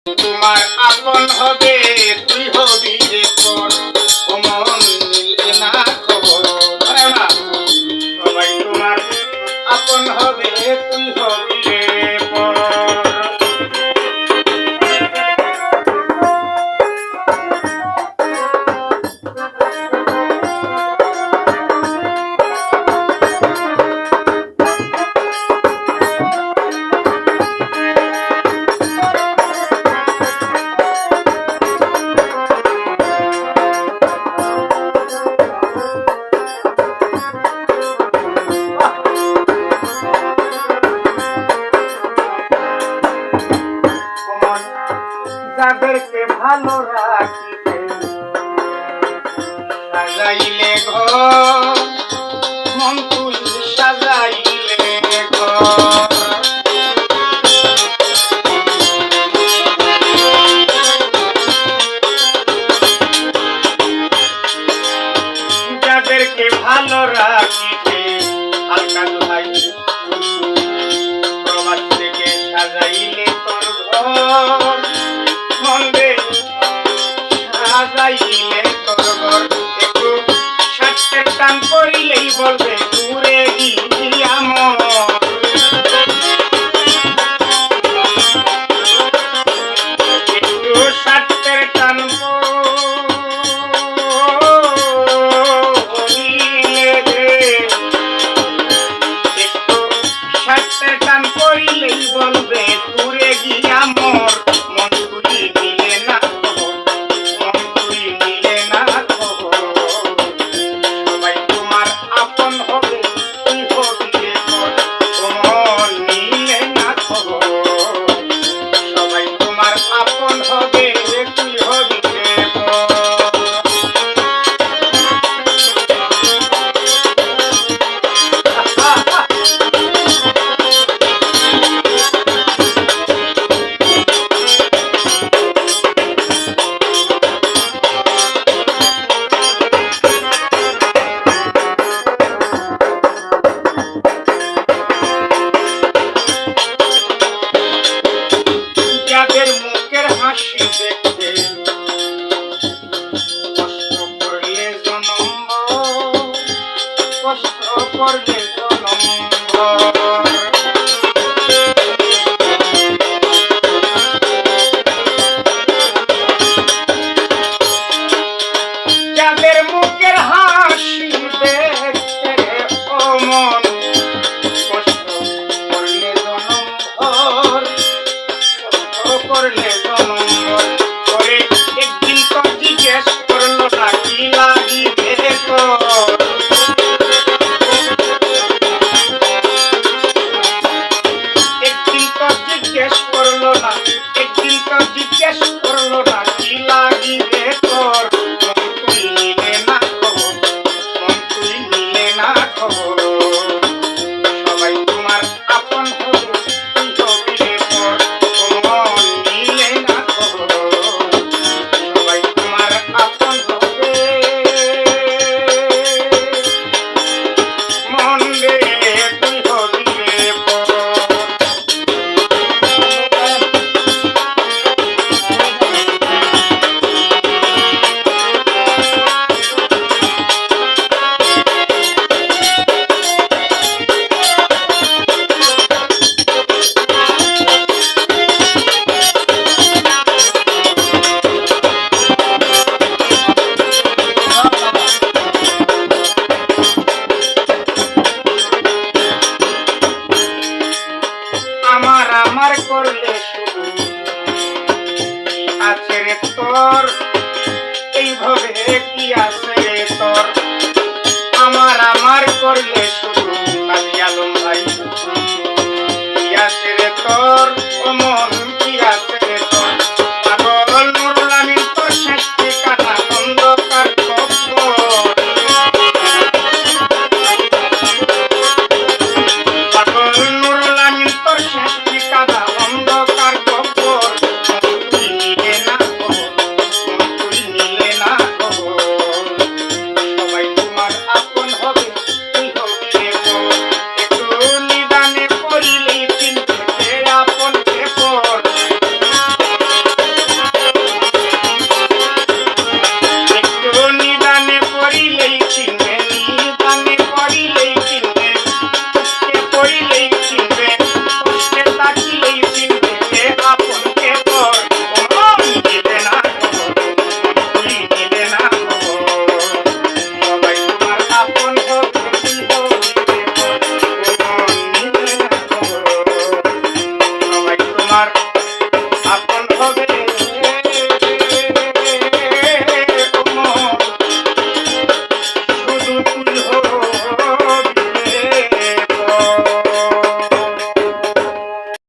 তোমার আপন হবে তুই হবি রে পর, ও মন মিলবে না খবর। না সবাই তোমার আপন হবে তুই হবি রে পর। যাদেরকে ভালো রাখিতে সাজাইলে ঘর, মন তুই সাজাইলে ঘর। যাদেরকে ভালো রাখিতে হালকা দোহাই প্রবাস থেকে সাজাইলে তোর ঘর, মন্দে সাজাইলে তোর ঘর। একটু স্বার্থের টান করিলেই বলবে দূরে গিয়া মন। একটু স্বার্থের টান টান করিলেই বলবে দূরে গিয়া মোর, মন তুই মিলে না খবর, মন তুই মিলে না খবর। সবাই তোমার আপন হবে তুই হবি রে পর, মন মিলে না খবর। সবাই তোমার আপন হবে তুই হবি রে পর। যাদের মুখের হাসি দেখতে কষ্ট করলে জনম, কষ্ট করলে জনম। যাদের মুখের হাসি দেখতে ও মন কষ্ট করলে জনম ভর, করলে জনম করে। একদিন তো জিজ্ঞেস করলো না কি লাগিবে তোর, একদিন তো জিজ্ঞেস করলো না, একদিন তো জিজ্ঞেস করলো না কি লাগিবে তোর। মন তুই নিলে না খবর, মন তুই নিলে না খবর। সবাই তোমার আপন হবে তুই হবি রে পর, মন নিলে না খবর। সবাই তোমার আপন হবে মন রে তুই হবি রে পর। আমার আমার করলে শুধু আছে রে তোর, এইভাবে কি আছে